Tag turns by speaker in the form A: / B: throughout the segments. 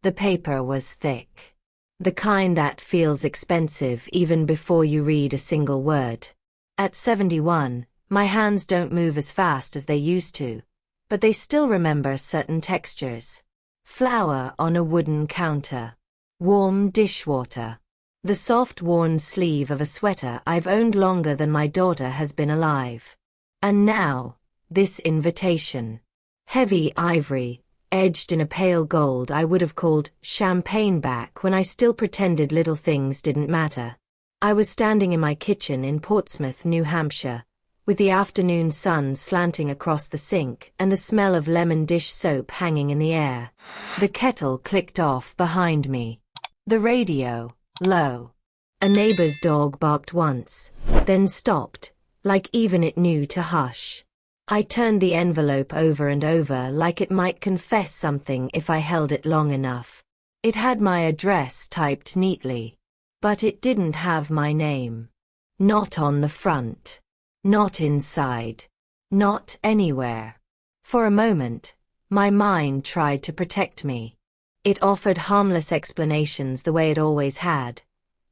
A: The paper was thick. The kind that feels expensive even before you read a single word. At 71, my hands don't move as fast as they used to, but they still remember certain textures. Flour on a wooden counter. Warm dishwater. The soft worn sleeve of a sweater I've owned longer than my daughter has been alive. And now, this invitation. Heavy ivory, edged in a pale gold I would have called champagne back when I still pretended little things didn't matter. I was standing in my kitchen in Portsmouth, New Hampshire, with the afternoon sun slanting across the sink and the smell of lemon dish soap hanging in the air. The kettle clicked off behind me. The radio, low. A neighbor's dog barked once, then stopped, like even it knew to hush. I turned the envelope over and over like it might confess something if I held it long enough. It had my address typed neatly, but it didn't have my name. Not on the front. Not inside. Not anywhere. For a moment, my mind tried to protect me. It offered harmless explanations the way it always had.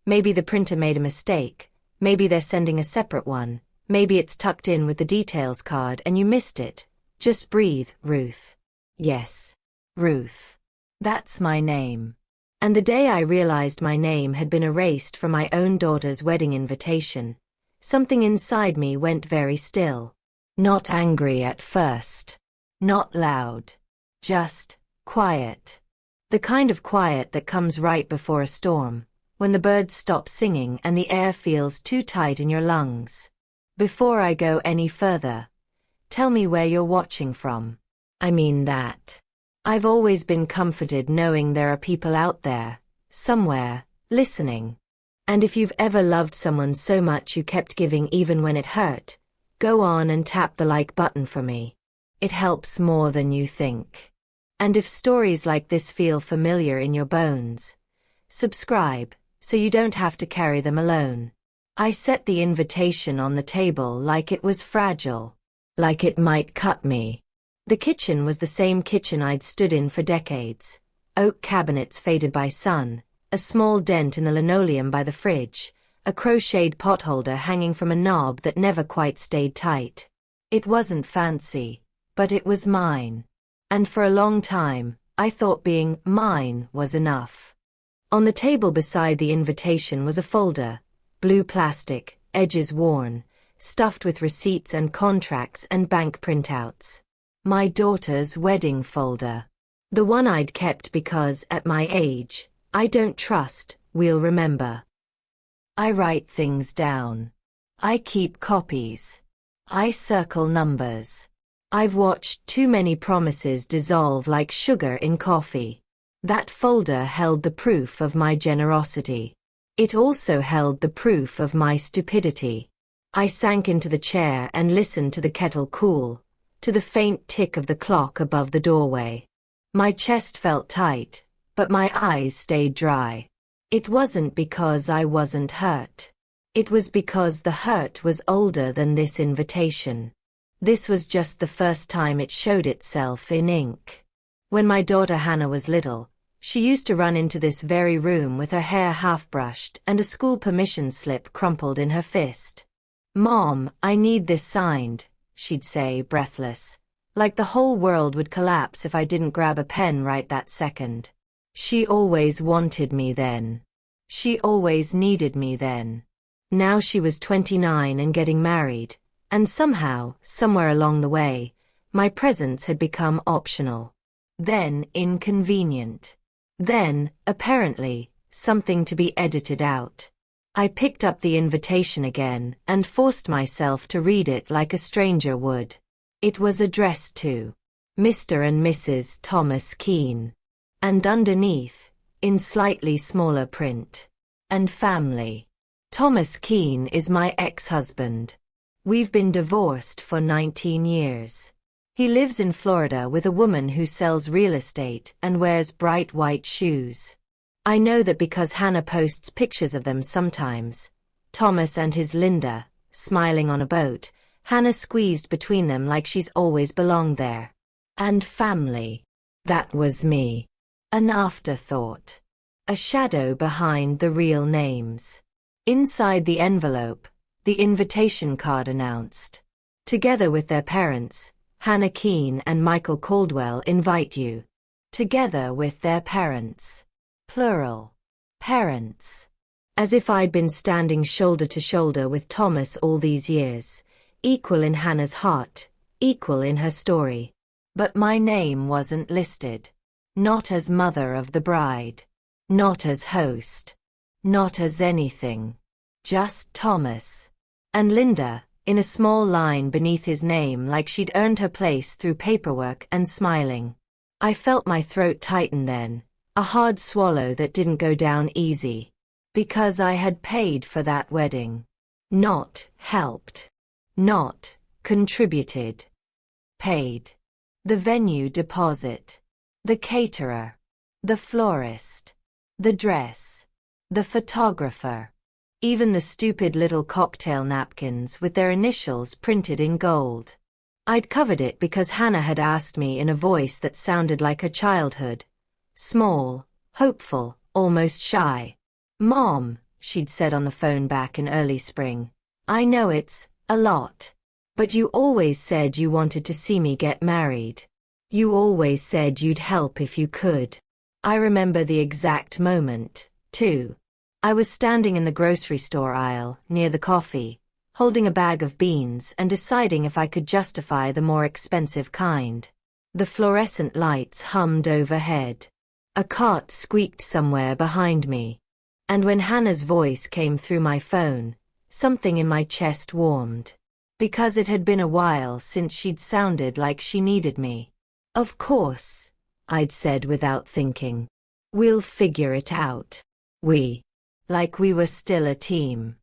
A: Maybe the printer made a mistake. Maybe they're sending a separate one. Maybe it's tucked in with the details card and you missed it. Just breathe, Ruth. Yes. Ruth. That's my name. And the day I realized my name had been erased from my own daughter's wedding invitation, something inside me went very still. Not angry at first. Not loud. Just quiet. The kind of quiet that comes right before a storm, when the birds stop singing and the air feels too tight in your lungs. Before I go any further, tell me where you're watching from. I mean that. I've always been comforted knowing there are people out there, somewhere, listening. And if you've ever loved someone so much you kept giving even when it hurt, go on and tap the like button for me. It helps more than you think. And if stories like this feel familiar in your bones, subscribe so you don't have to carry them alone. I set the invitation on the table like it was fragile, like it might cut me. The kitchen was the same kitchen I'd stood in for decades. Oak cabinets faded by sun, a small dent in the linoleum by the fridge, a crocheted potholder hanging from a knob that never quite stayed tight. It wasn't fancy, but it was mine. And for a long time, I thought being mine was enough. On the table beside the invitation was a folder, blue plastic, edges worn, stuffed with receipts and contracts and bank printouts. My daughter's wedding folder. The one I'd kept because, at my age, I don't trust, we'll remember. I write things down. I keep copies. I circle numbers. I've watched too many promises dissolve like sugar in coffee. That folder held the proof of my generosity. It also held the proof of my stupidity. I sank into the chair and listened to the kettle cool, to the faint tick of the clock above the doorway. My chest felt tight, but my eyes stayed dry. It wasn't because I wasn't hurt. It was because the hurt was older than this invitation. This was just the first time it showed itself in ink. When my daughter Hannah was little, she used to run into this very room with her hair half-brushed and a school permission slip crumpled in her fist. "Mom, I need this signed," she'd say, breathless, like the whole world would collapse if I didn't grab a pen right that second. She always wanted me then. She always needed me then. Now she was 29 and getting married, and somehow, somewhere along the way, my presence had become optional. Then inconvenient. Then, apparently, something to be edited out. I picked up the invitation again and forced myself to read it like a stranger would. It was addressed to Mr. and Mrs. Thomas Keene. And underneath, in slightly smaller print, and family. Thomas Keene is my ex-husband. We've been divorced for 19 years. He lives in Florida with a woman who sells real estate and wears bright white shoes. I know that because Hannah posts pictures of them sometimes. Thomas and his Linda, smiling on a boat, Hannah squeezed between them like she's always belonged there. And family. That was me. An afterthought. A shadow behind the real names. Inside the envelope, the invitation card announced. Together with their parents, Hannah Keene and Michael Caldwell invite you. Together with their parents. Plural. Parents. As if I'd been standing shoulder to shoulder with Thomas all these years, equal in Hannah's heart, equal in her story. But my name wasn't listed. Not as mother of the bride. Not as host. Not as anything. Just Thomas. And Linda, in a small line beneath his name like she'd earned her place through paperwork and smiling. I felt my throat tighten then, a hard swallow that didn't go down easy. Because I had paid for that wedding. Not helped. Not contributed. Paid. The venue deposit. The caterer. The florist. The dress. The photographer. Even the stupid little cocktail napkins with their initials printed in gold. I'd covered it because Hannah had asked me in a voice that sounded like her childhood. Small, hopeful, almost shy. "Mom," she'd said on the phone back in early spring, "I know it's a lot. But you always said you wanted to see me get married. You always said you'd help if you could." I remember the exact moment, too. I was standing in the grocery store aisle, near the coffee, holding a bag of beans and deciding if I could justify the more expensive kind. The fluorescent lights hummed overhead. A cart squeaked somewhere behind me. And when Hannah's voice came through my phone, something in my chest warmed. Because it had been a while since she'd sounded like she needed me. "Of course," I'd said without thinking. "We'll figure it out." We. Like we were still a team.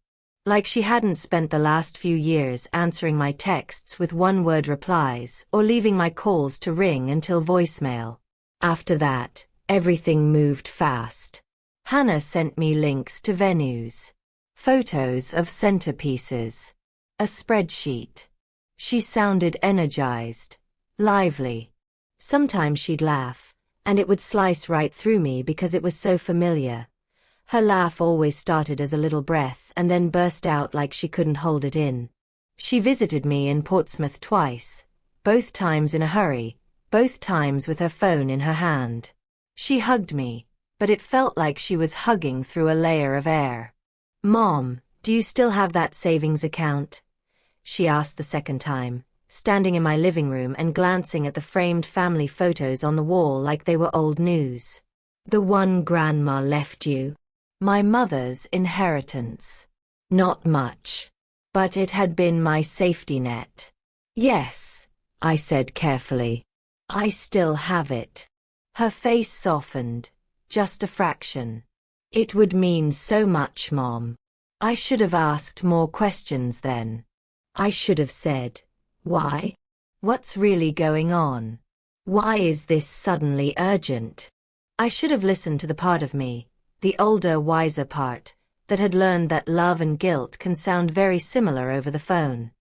A: Like she hadn't spent the last few years answering my texts with one-word replies or leaving my calls to ring until voicemail. After that, everything moved fast. Hannah sent me links to venues. Photos of centerpieces. A spreadsheet. She sounded energized. Lively. Sometimes she'd laugh, and it would slice right through me because it was so familiar. Her laugh always started as a little breath and then burst out like she couldn't hold it in. She visited me in Portsmouth twice, both times in a hurry, both times with her phone in her hand. She hugged me, but it felt like she was hugging through a layer of air. "Mom, do you still have that savings account?" she asked the second time, standing in my living room and glancing at the framed family photos on the wall like they were old news. "The one Grandma left you?" My mother's inheritance. Not much. But it had been my safety net. "Yes," I said carefully. "I still have it." Her face softened, just a fraction. "It would mean so much, Mom." I should have asked more questions then. I should have said, "Why? What's really going on? Why is this suddenly urgent?" I should have listened to the part of me, the older, wiser part, that had learned that love and guilt can sound very similar over the phone.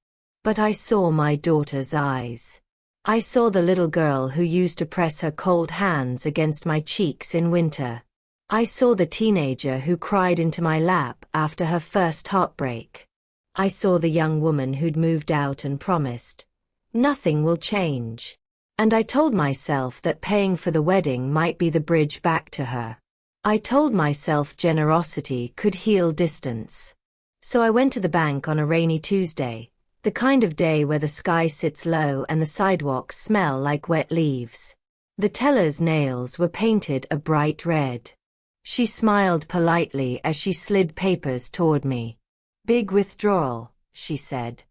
A: But I saw my daughter's eyes. I saw the little girl who used to press her cold hands against my cheeks in winter. I saw the teenager who cried into my lap after her first heartbreak. I saw the young woman who'd moved out and promised, "Nothing will change." And I told myself that paying for the wedding might be the bridge back to her. I told myself generosity could heal distance. So I went to the bank on a rainy Tuesday, the kind of day where the sky sits low and the sidewalks smell like wet leaves. The teller's nails were painted a bright red. She smiled politely as she slid papers toward me. "Big withdrawal," she said.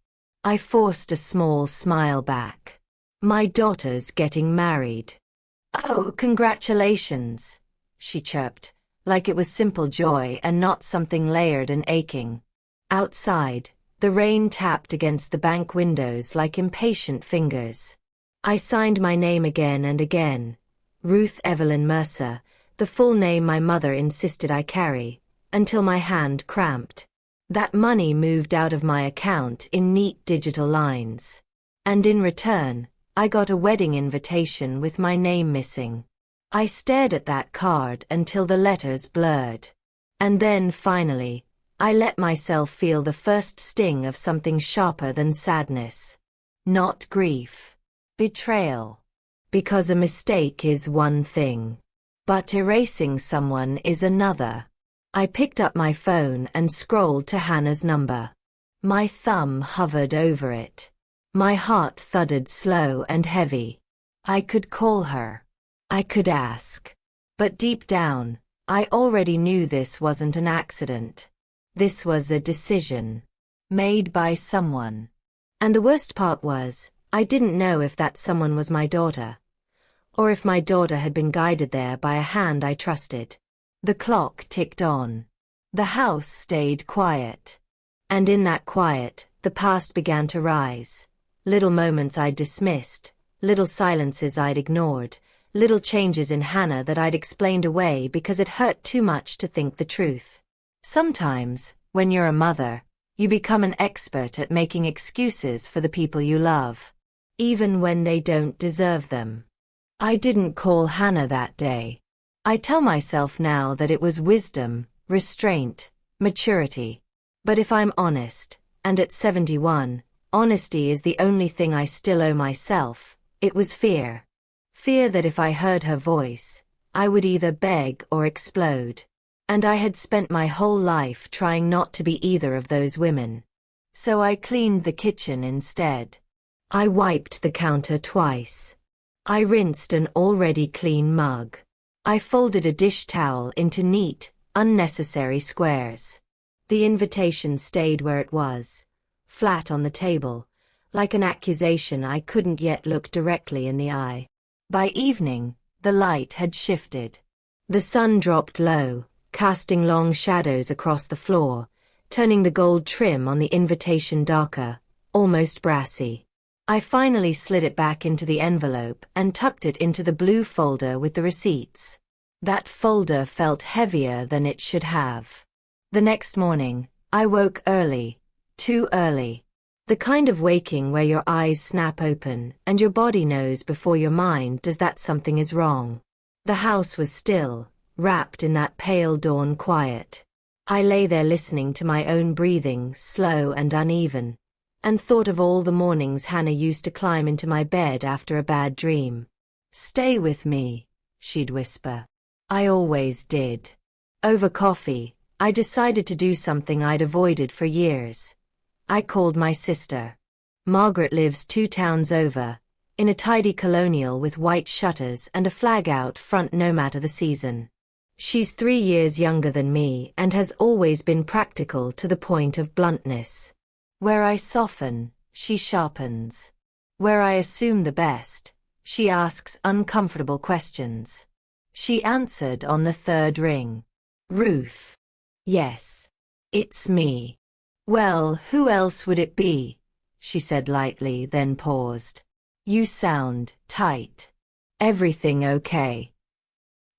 A: I forced a small smile back. "My daughter's getting married." "Oh, congratulations," she chirped, like it was simple joy and not something layered and aching. Outside, the rain tapped against the bank windows like impatient fingers. I signed my name again and again. Ruth Evelyn Mercer, the full name my mother insisted I carry, until my hand cramped. That money moved out of my account in neat digital lines. And in return, I got a wedding invitation with my name missing. I stared at that card until the letters blurred. And then, finally, I let myself feel the first sting of something sharper than sadness. Not grief. Betrayal. Because a mistake is one thing. But erasing someone is another. I picked up my phone and scrolled to Hannah's number. My thumb hovered over it. My heart thudded slow and heavy. I could call her. I could ask. But deep down, I already knew this wasn't an accident. This was a decision. Made by someone. And the worst part was, I didn't know if that someone was my daughter. Or if my daughter had been guided there by a hand I trusted. The clock ticked on. The house stayed quiet. And in that quiet, the past began to rise. Little moments I'd dismissed, little silences I'd ignored, little changes in Hannah that I'd explained away because it hurt too much to think the truth. Sometimes, when you're a mother, you become an expert at making excuses for the people you love, even when they don't deserve them. I didn't call Hannah that day. I tell myself now that it was wisdom, restraint, maturity. But if I'm honest, and at 71, honesty is the only thing I still owe myself, it was fear. Fear that if I heard her voice, I would either beg or explode. And I had spent my whole life trying not to be either of those women. So I cleaned the kitchen instead. I wiped the counter twice. I rinsed an already clean mug. I folded a dish towel into neat, unnecessary squares. The invitation stayed where it was, flat on the table, like an accusation I couldn't yet look directly in the eye. By evening, the light had shifted. The sun dropped low, casting long shadows across the floor, turning the gold trim on the invitation darker, almost brassy. I finally slid it back into the envelope and tucked it into the blue folder with the receipts. That folder felt heavier than it should have. The next morning, I woke early, too early. The kind of waking where your eyes snap open and your body knows before your mind does that something is wrong. The house was still, wrapped in that pale dawn quiet. I lay there listening to my own breathing, slow and uneven, and thought of all the mornings Hannah used to climb into my bed after a bad dream. "Stay with me," she'd whisper. I always did. Over coffee, I decided to do something I'd avoided for years. I called my sister. Margaret lives 2 towns over, in a tidy colonial with white shutters and a flag out front no matter the season. She's 3 years younger than me and has always been practical to the point of bluntness. Where I soften, she sharpens. Where I assume the best, she asks uncomfortable questions. She answered on the 3rd ring. "Ruth." "Yes. It's me." "Well, who else would it be?" she said lightly, then paused. "You sound tight. Everything okay?"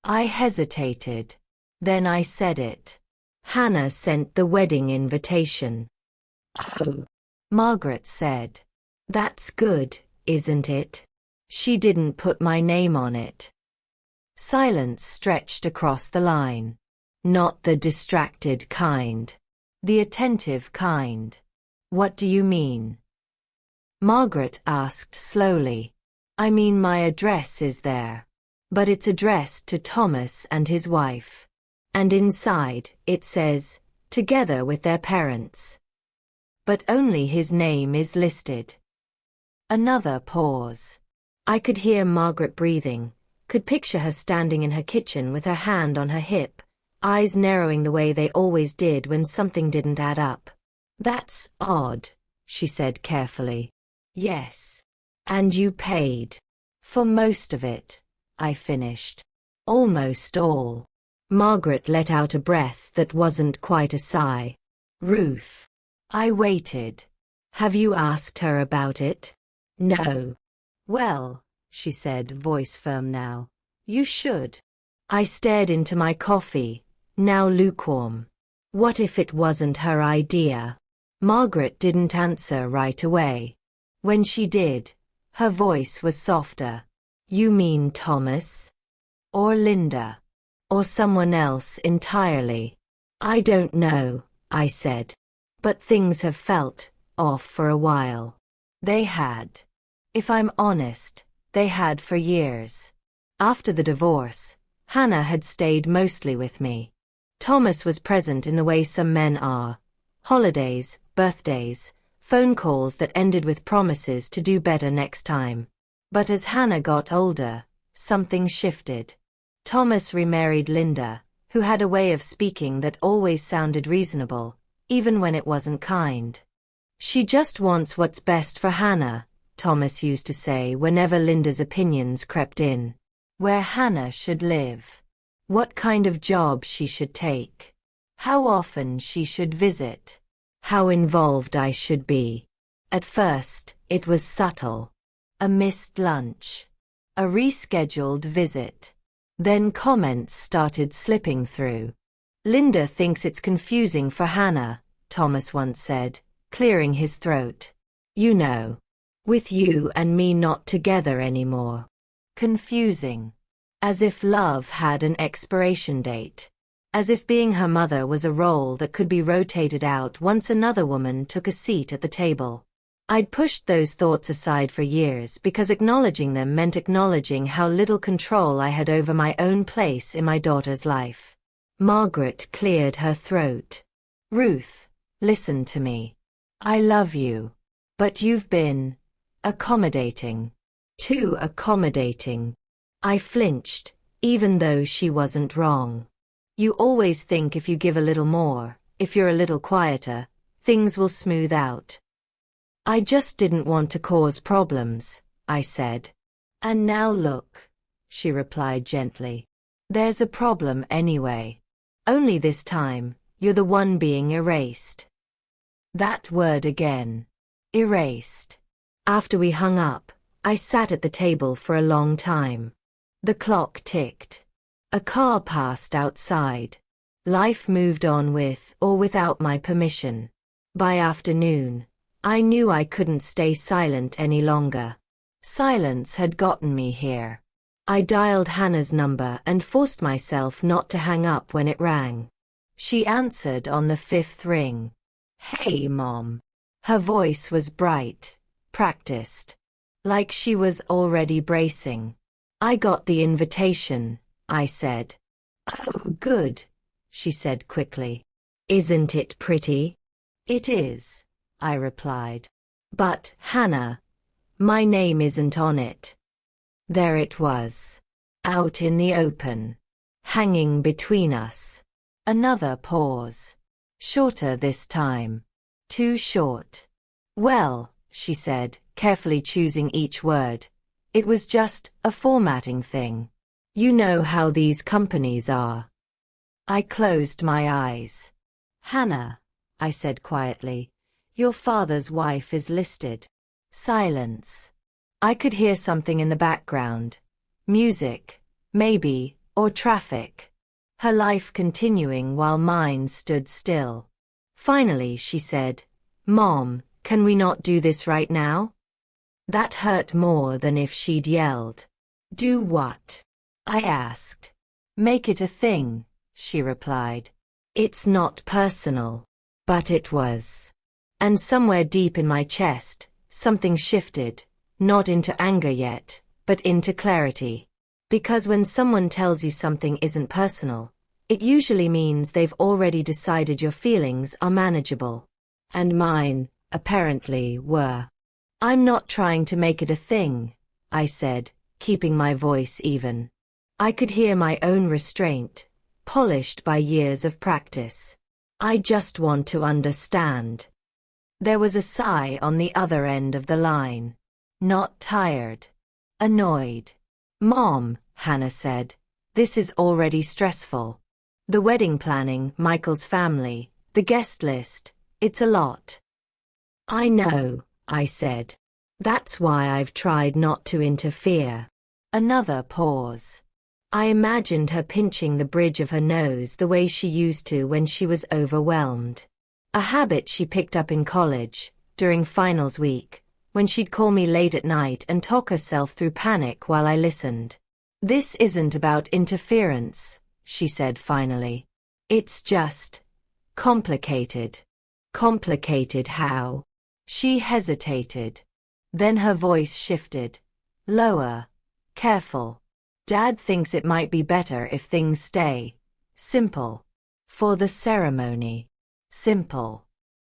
A: I hesitated. Then I said it. "Hannah sent the wedding invitation." "Oh," Margaret said. "That's good, isn't it? She didn't put my name on it." Silence stretched across the line. Not the distracted kind. The attentive kind. "What do you mean?" Margaret asked slowly. "I mean my address is there. But it's addressed to Thomas and his wife. And inside, it says, together with their parents. But only his name is listed." Another pause. I could hear Margaret breathing, could picture her standing in her kitchen with her hand on her hip, eyes narrowing the way they always did when something didn't add up. "That's odd," she said carefully. "Yes. And you paid." "For most of it," I finished. "Almost all." Margaret let out a breath that wasn't quite a sigh. "Ruth." I waited. "Have you asked her about it?" "No." "Well," she said, voice firm now, "you should." I stared into my coffee, now lukewarm. What if it wasn't her idea? Margaret didn't answer right away. When she did, her voice was softer. "You mean Thomas?" Or Linda. Or someone else entirely. I don't know, I said. But things have felt off for a while. They had. If I'm honest, they had for years. After the divorce, Hannah had stayed mostly with me. Thomas was present in the way some men are. Holidays, birthdays, phone calls that ended with promises to do better next time. But as Hannah got older, something shifted. Thomas remarried Linda, who had a way of speaking that always sounded reasonable, even when it wasn't kind. She just wants what's best for Hannah, Thomas used to say whenever Linda's opinions crept in. Where Hannah should live. What kind of job she should take. How often she should visit. How involved I should be. At first, it was subtle. A missed lunch. A rescheduled visit. Then comments started slipping through. Linda thinks it's confusing for Hannah, Thomas once said, clearing his throat. You know. With you and me not together anymore. Confusing. As if love had an expiration date. As if being her mother was a role that could be rotated out once another woman took a seat at the table. I'd pushed those thoughts aside for years because acknowledging them meant acknowledging how little control I had over my own place in my daughter's life. Margaret cleared her throat. Ruth, listen to me. I love you. But you've been accommodating. Too accommodating. I flinched, even though she wasn't wrong. You always think if you give a little more, if you're a little quieter, things will smooth out. I just didn't want to cause problems, I said. And now look, she replied gently. There's a problem anyway. Only this time, you're the one being erased. That word again. Erased. After we hung up, I sat at the table for a long time. The clock ticked. A car passed outside. Life moved on with or without my permission. By afternoon, I knew I couldn't stay silent any longer. Silence had gotten me here. I dialed Hannah's number and forced myself not to hang up when it rang. She answered on the 5th ring. Hey, Mom. Her voice was bright, practiced. Like she was already bracing. I got the invitation, I said. Oh, good, she said quickly. Isn't it pretty? It is, I replied. But, Hannah, my name isn't on it. There it was. Out in the open. Hanging between us. Another pause. Shorter this time. Too short. Well, she said, carefully choosing each word. It was just a formatting thing. You know how these companies are. I closed my eyes. Hannah, I said quietly, your father's wife is listed. Silence. I could hear something in the background. Music, maybe, or traffic. Her life continuing while mine stood still. Finally, she said, Mom, can we not do this right now? That hurt more than if she'd yelled. Do what? I asked. Make it a thing, she replied. It's not personal. But it was. And somewhere deep in my chest, something shifted, not into anger yet, but into clarity. Because when someone tells you something isn't personal, it usually means they've already decided your feelings are manageable. And mine, apparently, were. I'm not trying to make it a thing, I said, keeping my voice even. I could hear my own restraint, polished by years of practice. I just want to understand. There was a sigh on the other end of the line. Not tired. Annoyed. Mom, Hannah said, this is already stressful. The wedding planning, Michael's family, the guest list, it's a lot. I know, I said. That's why I've tried not to interfere. Another pause. I imagined her pinching the bridge of her nose the way she used to when she was overwhelmed. A habit she picked up in college, during finals week, when she'd call me late at night and talk herself through panic while I listened. This isn't about interference, she said finally. It's just complicated. Complicated how? She hesitated. Then her voice shifted. Lower. Careful. Dad thinks it might be better if things stay simple. For the ceremony. Simple.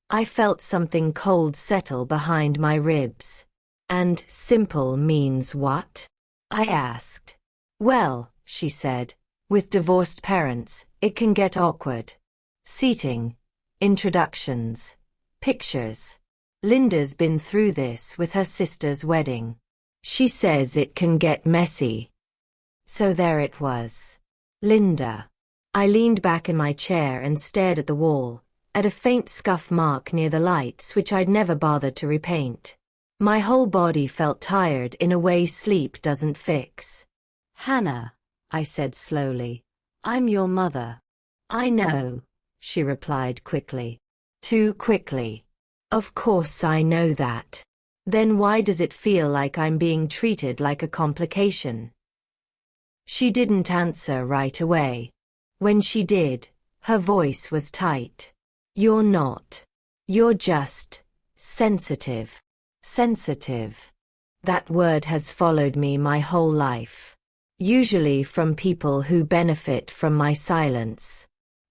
A: I felt something cold settle behind my ribs. And simple means what? I asked. Well, she said, with divorced parents, it can get awkward. Seating. Introductions. Pictures. Linda's been through this with her sister's wedding. She says it can get messy. So there it was. Linda. I leaned back in my chair and stared at the wall, at a faint scuff mark near the lights which I'd never bothered to repaint. My whole body felt tired in a way sleep doesn't fix. Hannah, I said slowly, I'm your mother. I know, she replied quickly. Too quickly. Of course I know that. Then why does it feel like I'm being treated like a complication? She didn't answer right away. When she did, her voice was tight. You're not. You're just sensitive. Sensitive. That word has followed me my whole life. Usually from people who benefit from my silence.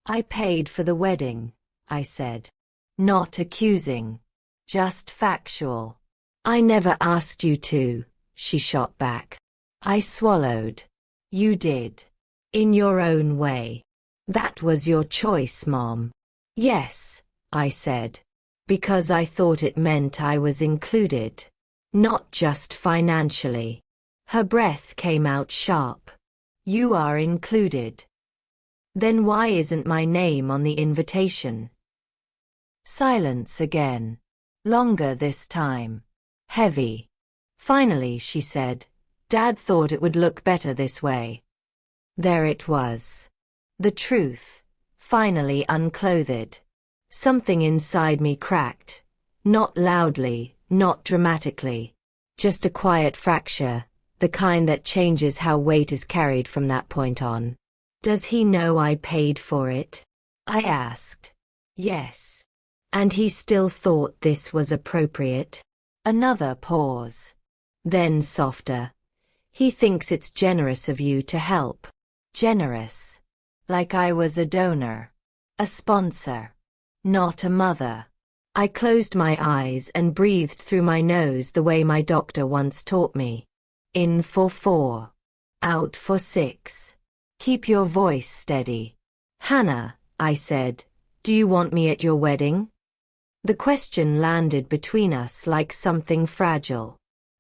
A: I paid for the wedding, I said. Not accusing. Just factual. I never asked you to, she shot back. I swallowed. You did. In your own way. That was your choice, Mom. Yes, I said. Because I thought it meant I was included. Not just financially. Her breath came out sharp. You are included. Then why isn't my name on the invitation? Silence again. Longer this time. Heavy. Finally, she said, Dad thought it would look better this way. There it was. The truth. Finally unclothed. Something inside me cracked. Not loudly, not dramatically. Just a quiet fracture, the kind that changes how weight is carried from that point on. Does he know I paid for it? I asked. Yes. And he still thought this was appropriate? Another pause. Then softer. He thinks it's generous of you to help. Generous. Like I was a donor. A sponsor. Not a mother. I closed my eyes and breathed through my nose the way my doctor once taught me. In for 4. Out for 6. Keep your voice steady. Hannah, I said, do you want me at your wedding? The question landed between us like something fragile.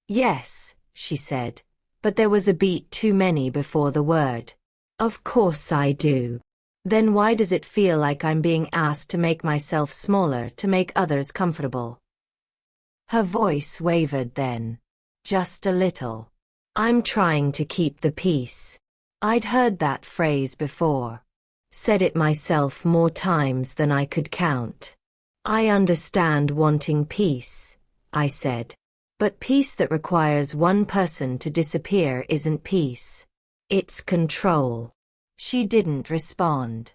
A: Yes, she said, but there was a beat too many before the word. Of course I do. Then why does it feel like I'm being asked to make myself smaller to make others comfortable? Her voice wavered then. Just a little. I'm trying to keep the peace. I'd heard that phrase before. Said it myself more times than I could count. I understand wanting peace, I said. But peace that requires one person to disappear isn't peace. It's control. She didn't respond.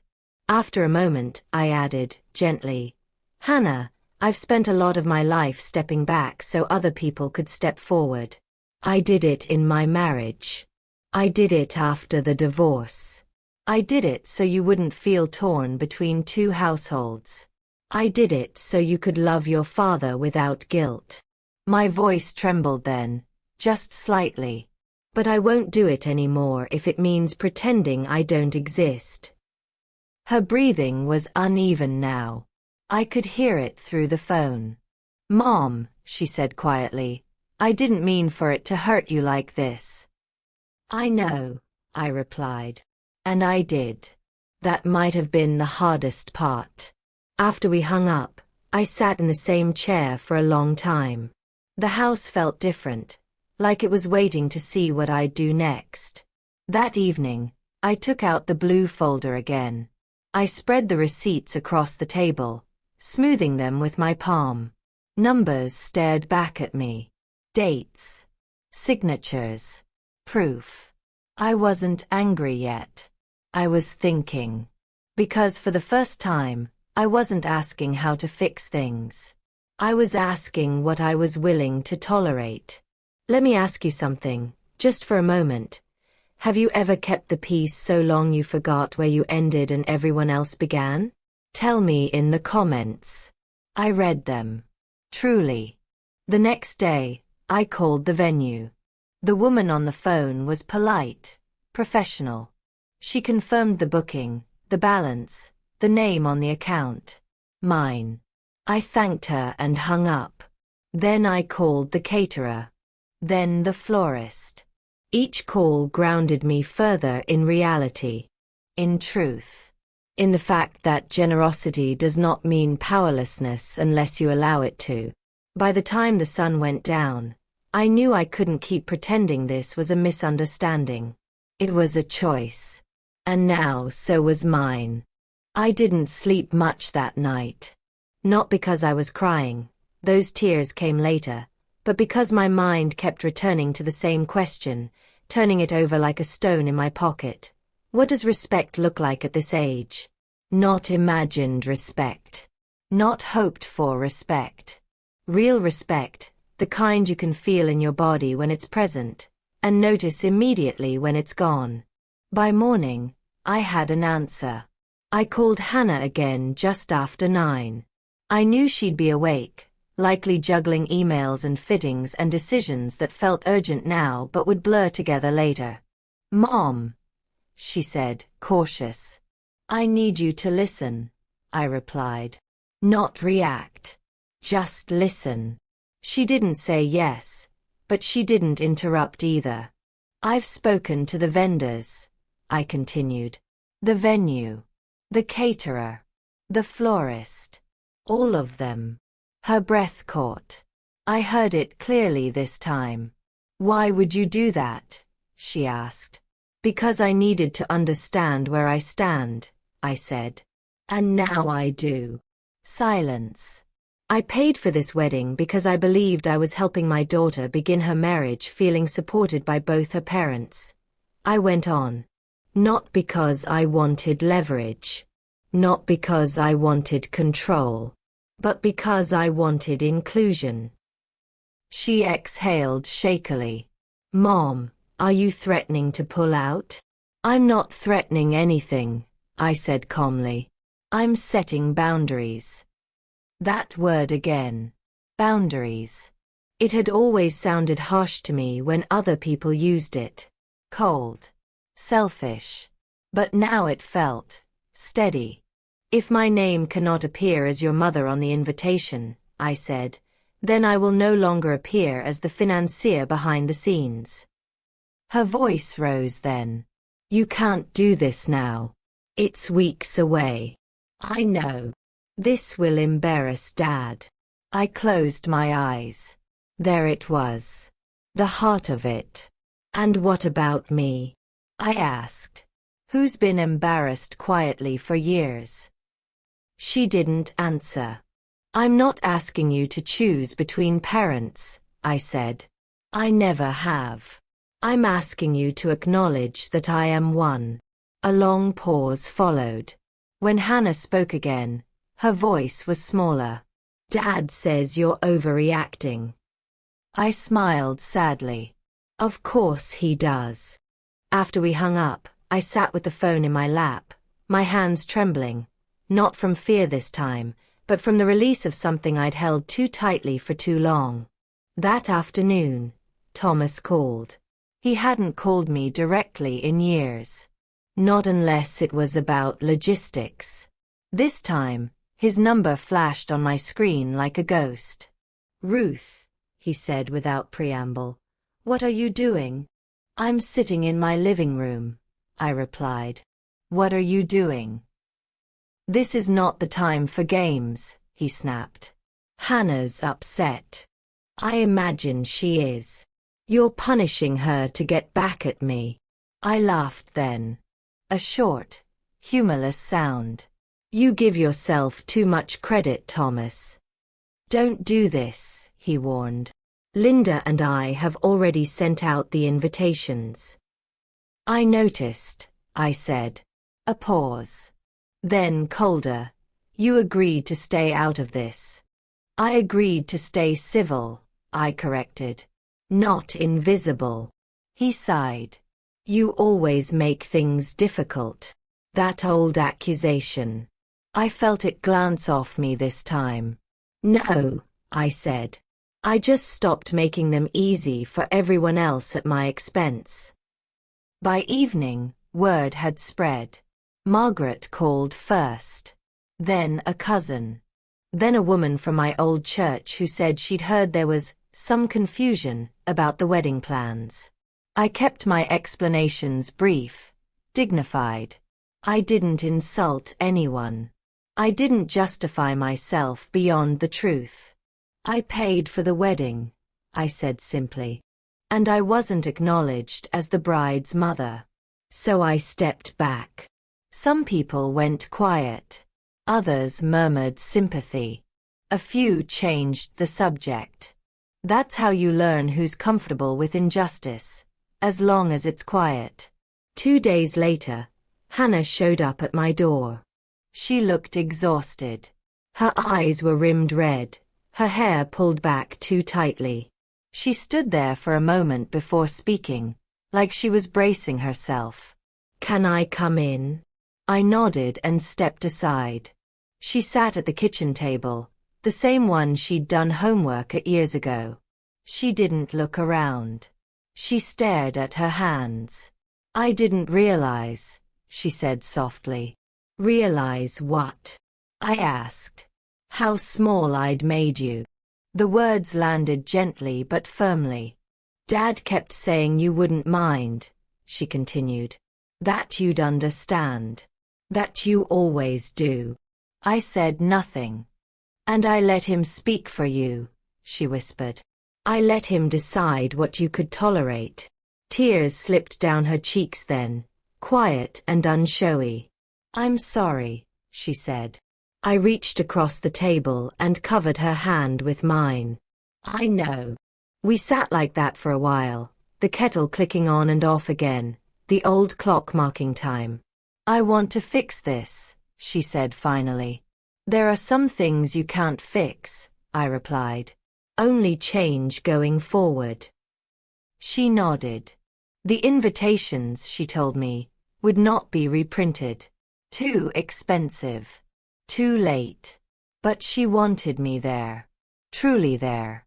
A: After a moment, I added, gently, Hannah, I've spent a lot of my life stepping back so other people could step forward. I did it in my marriage. I did it after the divorce. I did it so you wouldn't feel torn between two households. I did it so you could love your father without guilt. My voice trembled then, just slightly. But I won't do it anymore if it means pretending I don't exist. Her breathing was uneven now. I could hear it through the phone. Mom, she said quietly, I didn't mean for it to hurt you like this. I know, I replied. And I did. That might have been the hardest part. After we hung up, I sat in the same chair for a long time. The house felt different. Like it was waiting to see what I'd do next. That evening, I took out the blue folder again. I spread the receipts across the table, smoothing them with my palm. Numbers stared back at me. Dates. Signatures. Proof. I wasn't angry yet. I was thinking. Because for the first time, I wasn't asking how to fix things. I was asking what I was willing to tolerate. Let me ask you something, just for a moment. Have you ever kept the peace so long you forgot where you ended and everyone else began? Tell me in the comments. I read them. Truly. The next day, I called the venue. The woman on the phone was polite, professional. She confirmed the booking, the balance, the name on the account. Mine. I thanked her and hung up. Then I called the caterer. Then the florist. Each call grounded me further in reality. In truth. In the fact that generosity does not mean powerlessness unless you allow it to. By the time the sun went down, I knew I couldn't keep pretending this was a misunderstanding. It was a choice. And now so was mine. I didn't sleep much that night. Not because I was crying, those tears came later, but because my mind kept returning to the same question, turning it over like a stone in my pocket. What does respect look like at this age? Not imagined respect. Not hoped for respect. Real respect, the kind you can feel in your body when it's present, and notice immediately when it's gone. By morning, I had an answer. I called Hannah again just after 9. I knew she'd be awake, likely juggling emails and fittings and decisions that felt urgent now but would blur together later. Mom, she said, cautious. I need you to listen, I replied. Not react. Just listen. She didn't say yes, but she didn't interrupt either. I've spoken to the vendors, I continued. The venue. The caterer. The florist. All of them. Her breath caught. I heard it clearly this time. Why would you do that? She asked. Because I needed to understand where I stand, I said. And now I do. Silence. I paid for this wedding because I believed I was helping my daughter begin her marriage feeling supported by both her parents. I went on. Not because I wanted leverage. Not because I wanted control. But because I wanted inclusion. She exhaled shakily. Mom, are you threatening to pull out? I'm not threatening anything, I said calmly. I'm setting boundaries. That word again. Boundaries. It had always sounded harsh to me when other people used it. Cold. Selfish. But now it felt steady. If my name cannot appear as your mother on the invitation, I said, then I will no longer appear as the financier behind the scenes. Her voice rose then. You can't do this now. It's weeks away. I know. This will embarrass Dad. I closed my eyes. There it was. The heart of it. And what about me? I asked. Who's been embarrassed quietly for years? She didn't answer. I'm not asking you to choose between parents, I said. I never have. I'm asking you to acknowledge that I am one. A long pause followed. When Hannah spoke again, her voice was smaller. Dad says you're overreacting. I smiled sadly. Of course he does. After we hung up, I sat with the phone in my lap, my hands trembling. Not from fear this time, but from the release of something I'd held too tightly for too long. That afternoon, Thomas called. He hadn't called me directly in years. Not unless it was about logistics. This time, his number flashed on my screen like a ghost. Ruth, he said without preamble. What are you doing? I'm sitting in my living room, I replied. What are you doing? This is not the time for games, he snapped. Hannah's upset. I imagine she is. You're punishing her to get back at me. I laughed then. A short, humorless sound. You give yourself too much credit, Thomas. Don't do this, he warned. Linda and I have already sent out the invitations. I noticed, I said. A pause. Then colder. You agreed to stay out of this. I agreed to stay civil, I corrected. Not invisible. He sighed. You always make things difficult. That old accusation. I felt it glance off me this time. No, I said. I just stopped making them easy for everyone else at my expense. By evening, word had spread. Margaret called first. Then a cousin. Then a woman from my old church who said she'd heard there was some confusion about the wedding plans. I kept my explanations brief, dignified. I didn't insult anyone. I didn't justify myself beyond the truth. I paid for the wedding, I said simply. And I wasn't acknowledged as the bride's mother. So I stepped back. Some people went quiet. Others murmured sympathy. A few changed the subject. That's how you learn who's comfortable with injustice, as long as it's quiet. 2 days later, Hannah showed up at my door. She looked exhausted. Her eyes were rimmed red, her hair pulled back too tightly. She stood there for a moment before speaking, like she was bracing herself. Can I come in? I nodded and stepped aside. She sat at the kitchen table, the same one she'd done homework at years ago. She didn't look around. She stared at her hands. I didn't realize, she said softly. Realize what? I asked. How small I'd made you. The words landed gently but firmly. Dad kept saying you wouldn't mind, she continued. That you'd understand. That you always do. I said nothing. And I let him speak for you, she whispered. I let him decide what you could tolerate. Tears slipped down her cheeks then, quiet and unshowy. I'm sorry, she said. I reached across the table and covered her hand with mine. I know. We sat like that for a while, the kettle clicking on and off again, the old clock marking time. I want to fix this, she said finally. There are some things you can't fix, I replied. Only change going forward. She nodded. The invitations, she told me, would not be reprinted. Too expensive. Too late. But she wanted me there. Truly there.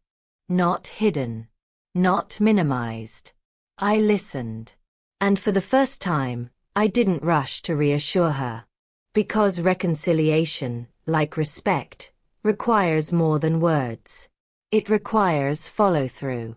A: Not hidden. Not minimized. I listened. And for the first time, I didn't rush to reassure her. Because reconciliation, like respect, requires more than words. It requires follow-through.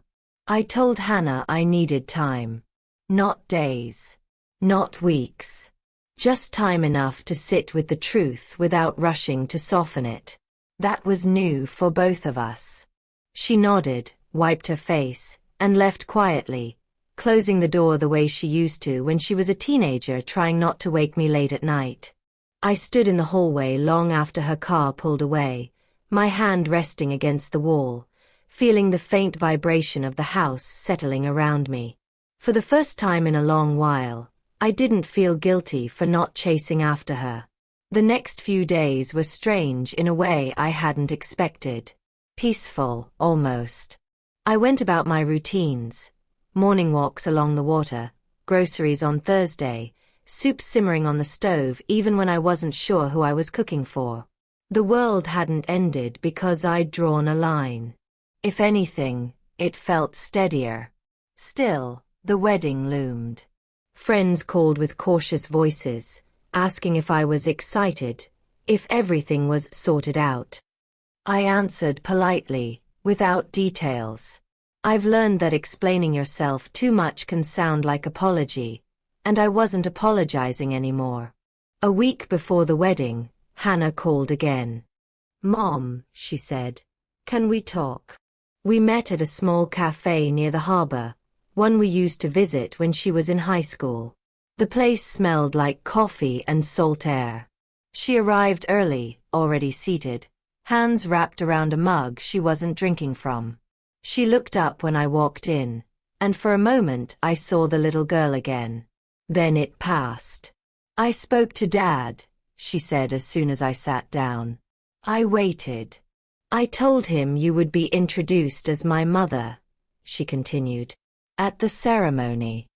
A: I told Hannah I needed time. Not days. Not weeks. Just time enough to sit with the truth without rushing to soften it. That was new for both of us. She nodded, wiped her face, and left quietly, closing the door the way she used to when she was a teenager, trying not to wake me late at night. I stood in the hallway long after her car pulled away, my hand resting against the wall, feeling the faint vibration of the house settling around me. For the first time in a long while, I didn't feel guilty for not chasing after her. The next few days were strange in a way I hadn't expected. Peaceful, almost. I went about my routines. Morning walks along the water, groceries on Thursday, soup simmering on the stove even when I wasn't sure who I was cooking for. The world hadn't ended because I'd drawn a line. If anything, it felt steadier. Still, the wedding loomed. Friends called with cautious voices, asking if I was excited, if everything was sorted out. I answered politely, without details. I've learned that explaining yourself too much can sound like apology, and I wasn't apologizing anymore. A week before the wedding, Hannah called again. Mom, she said, can we talk? We met at a small cafe near the harbor, one we used to visit when she was in high school. The place smelled like coffee and salt air. She arrived early, already seated, hands wrapped around a mug she wasn't drinking from. She looked up when I walked in, and for a moment I saw the little girl again. Then it passed. I spoke to Dad, she said as soon as I sat down. I waited. I told him you would be introduced as my mother, she continued. At the ceremony.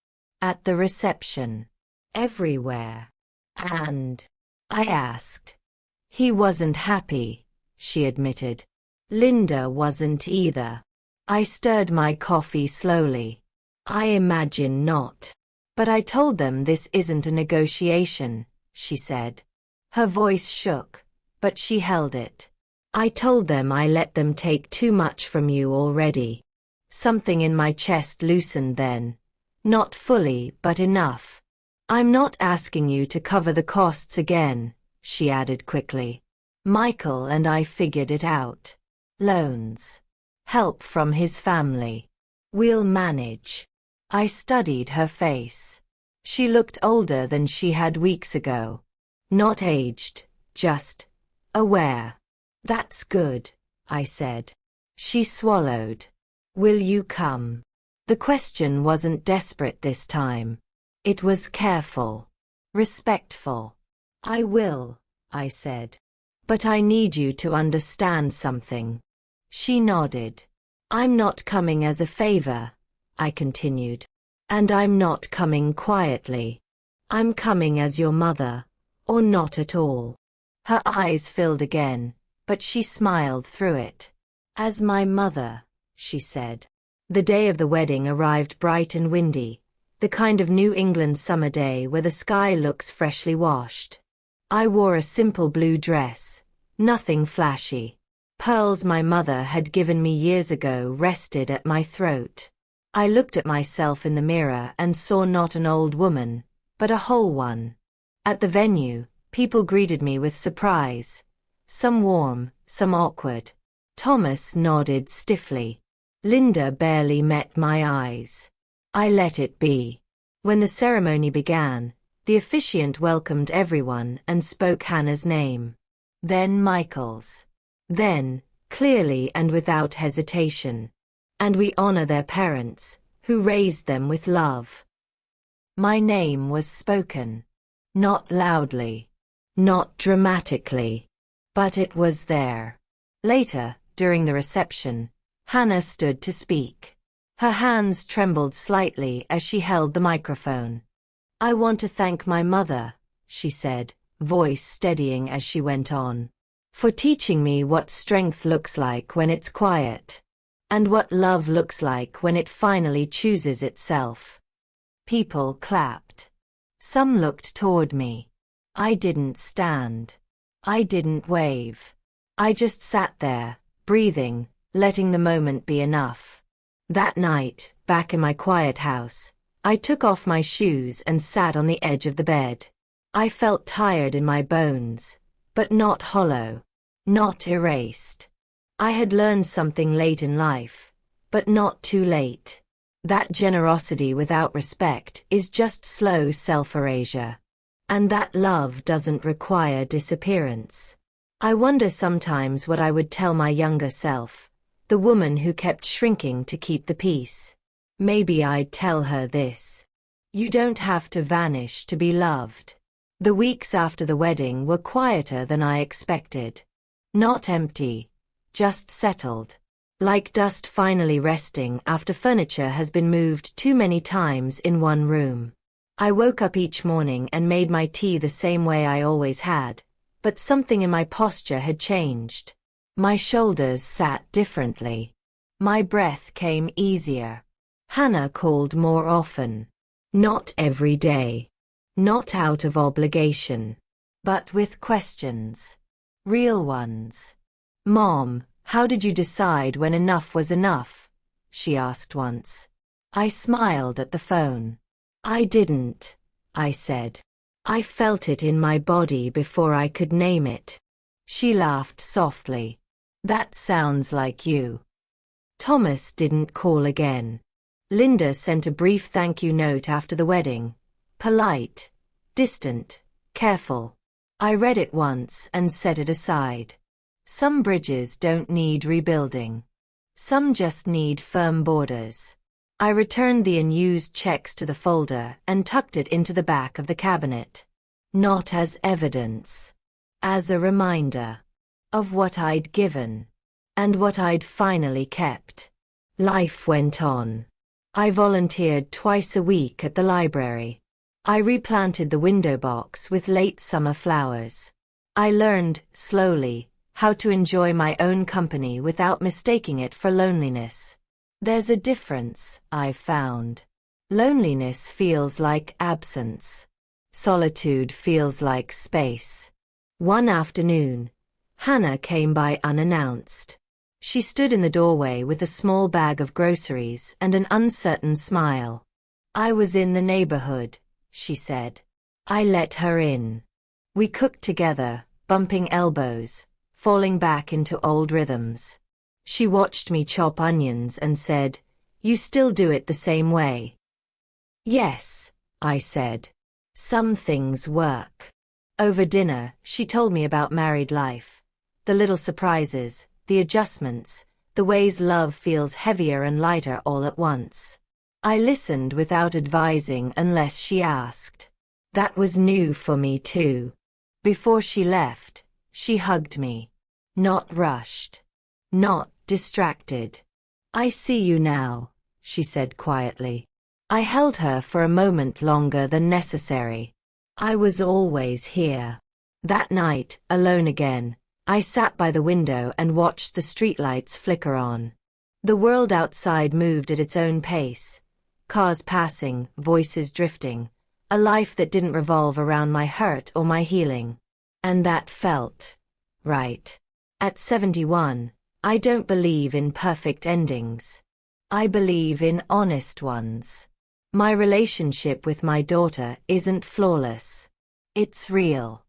A: At the reception. Everywhere. And I asked. He wasn't happy, she admitted. Linda wasn't either. I stirred my coffee slowly. I imagine not. But I told them this isn't a negotiation, she said. Her voice shook, but she held it. I told them I let them take too much from you already. Something in my chest loosened then. Not fully, but enough. I'm not asking you to cover the costs again, she added quickly. Michael and I figured it out. Loans. Help from his family. We'll manage. I studied her face. She looked older than she had weeks ago. Not aged, just aware. That's good, I said. She swallowed. Will you come? The question wasn't desperate this time. It was careful. Respectful. I will, I said. But I need you to understand something. She nodded. I'm not coming as a favor, I continued. And I'm not coming quietly. I'm coming as your mother, or not at all. Her eyes filled again, but she smiled through it. As my mother, she said. The day of the wedding arrived bright and windy, the kind of New England summer day where the sky looks freshly washed. I wore a simple blue dress, nothing flashy. Pearls my mother had given me years ago rested at my throat. I looked at myself in the mirror and saw not an old woman, but a whole one. At the venue, people greeted me with surprise. Some warm, some awkward. Thomas nodded stiffly. Linda barely met my eyes. I let it be. When the ceremony began, the officiant welcomed everyone and spoke Hannah's name. Then Michael's. Then, clearly and without hesitation. And we honor their parents, who raised them with love. My name was spoken. Not loudly. Not dramatically. But it was there. Later, during the reception, Hannah stood to speak. Her hands trembled slightly as she held the microphone. I want to thank my mother, she said, voice steadying as she went on, for teaching me what strength looks like when it's quiet, and what love looks like when it finally chooses itself. People clapped. Some looked toward me. I didn't stand. I didn't wave. I just sat there, breathing, letting the moment be enough. That night, back in my quiet house, I took off my shoes and sat on the edge of the bed. I felt tired in my bones, but not hollow, not erased. I had learned something late in life, but not too late. That generosity without respect is just slow self-erasure. And that love doesn't require disappearance. I wonder sometimes what I would tell my younger self, the woman who kept shrinking to keep the peace. Maybe I'd tell her this. You don't have to vanish to be loved. The weeks after the wedding were quieter than I expected. Not empty, just settled. Like dust finally resting after furniture has been moved too many times in one room. I woke up each morning and made my tea the same way I always had, but something in my posture had changed. My shoulders sat differently. My breath came easier. Hannah called more often. Not every day. Not out of obligation. But with questions. Real ones. Mom, how did you decide when enough was enough? She asked once. I smiled at the phone. I didn't, I said. I felt it in my body before I could name it. She laughed softly. That sounds like you. Thomas didn't call again. Linda sent a brief thank you note after the wedding. Polite, distant, careful. I read it once and set it aside. Some bridges don't need rebuilding. Some just need firm borders. I returned the unused checks to the folder and tucked it into the back of the cabinet. Not as evidence. As a reminder of what I'd given and what I'd finally kept. Life went on. I volunteered twice a week at the library. I replanted the window box with late summer flowers. I learned, slowly, how to enjoy my own company without mistaking it for loneliness. There's a difference, I've found. Loneliness feels like absence. Solitude feels like space. One afternoon, Hannah came by unannounced. She stood in the doorway with a small bag of groceries and an uncertain smile. I was in the neighborhood, she said. I let her in. We cooked together, bumping elbows, falling back into old rhythms. She watched me chop onions and said, "You still do it the same way." "Yes," I said. "Some things work." Over dinner, she told me about married life. The little surprises, the adjustments, the ways love feels heavier and lighter all at once. I listened without advising unless she asked. That was new for me too. Before she left, she hugged me. Not rushed. Not distracted. "I see you now," she said quietly. I held her for a moment longer than necessary. I was always here. That night, alone again, I sat by the window and watched the streetlights flicker on. The world outside moved at its own pace. Cars passing, voices drifting. A life that didn't revolve around my hurt or my healing. And that felt right. At 71, I don't believe in perfect endings. I believe in honest ones. My relationship with my daughter isn't flawless. It's real.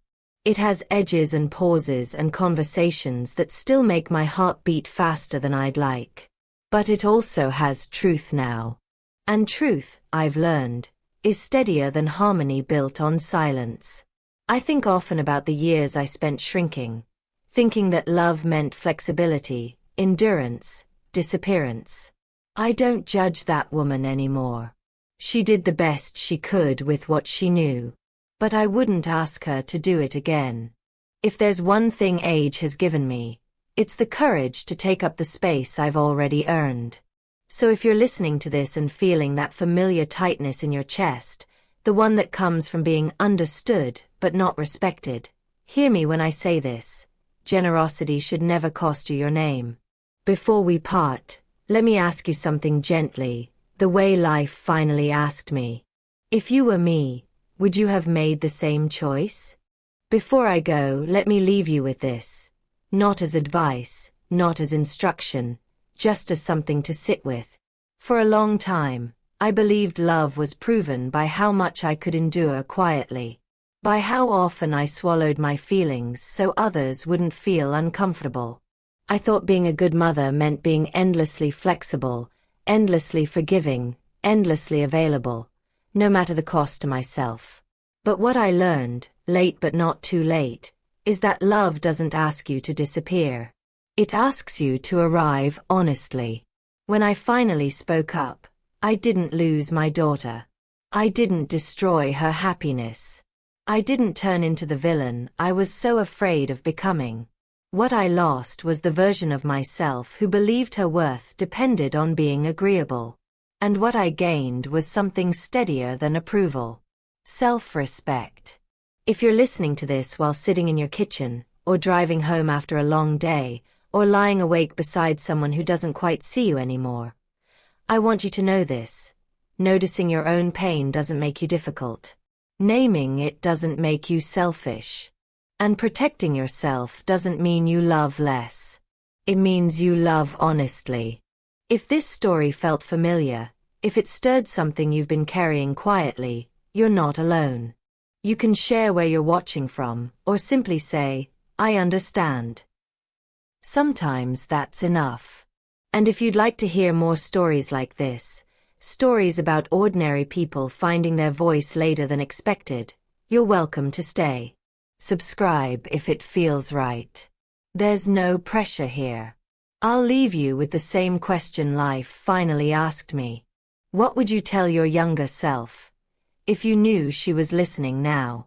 A: It has edges and pauses and conversations that still make my heart beat faster than I'd like. But it also has truth now. And truth, I've learned, is steadier than harmony built on silence. I think often about the years I spent shrinking, thinking that love meant flexibility, endurance, disappearance. I don't judge that woman anymore. She did the best she could with what she knew. But I wouldn't ask her to do it again. If there's one thing age has given me, it's the courage to take up the space I've already earned. So if you're listening to this and feeling that familiar tightness in your chest, the one that comes from being understood but not respected, hear me when I say this. Generosity should never cost you your name. Before we part, let me ask you something gently, the way life finally asked me. If you were me, would you have made the same choice? Before I go, let me leave you with this. Not as advice, not as instruction, just as something to sit with. For a long time, I believed love was proven by how much I could endure quietly. By how often I swallowed my feelings so others wouldn't feel uncomfortable. I thought being a good mother meant being endlessly flexible, endlessly forgiving, endlessly available, no matter the cost to myself. But what I learned, late but not too late, is that love doesn't ask you to disappear. It asks you to arrive honestly. When I finally spoke up, I didn't lose my daughter. I didn't destroy her happiness. I didn't turn into the villain I was so afraid of becoming. What I lost was the version of myself who believed her worth depended on being agreeable. And what I gained was something steadier than approval. Self-respect. If you're listening to this while sitting in your kitchen, or driving home after a long day, or lying awake beside someone who doesn't quite see you anymore, I want you to know this. Noticing your own pain doesn't make you difficult. Naming it doesn't make you selfish. And protecting yourself doesn't mean you love less. It means you love honestly. If this story felt familiar, if it stirred something you've been carrying quietly, you're not alone. You can share where you're watching from, or simply say, "I understand." Sometimes that's enough. And if you'd like to hear more stories like this, stories about ordinary people finding their voice later than expected, you're welcome to stay. Subscribe if it feels right. There's no pressure here. I'll leave you with the same question life finally asked me. What would you tell your younger self if you knew she was listening now?